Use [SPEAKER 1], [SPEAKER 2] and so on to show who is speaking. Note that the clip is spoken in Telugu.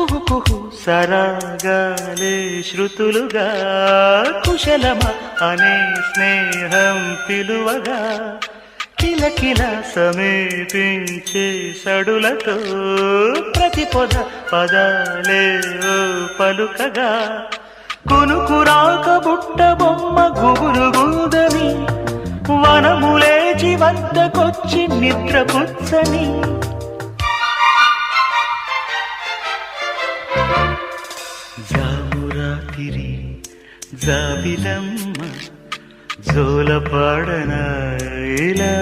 [SPEAKER 1] కుహు కుహు సరాగాలే శృతులుగా కుశలమ అనే స్నేహం పిలువగా కిలకిల సమీపించే సడులతో ప్రతి పొద పదాలే ఓ పలుకగా కునుకురాక బుట్ట బొమ్మ గుబురు గూదని వనములేచి వద్దకొచ్చి నిద్రపుచ్చని జామురాతిరి జాబిలమ్మ జోలపాడన ఇలా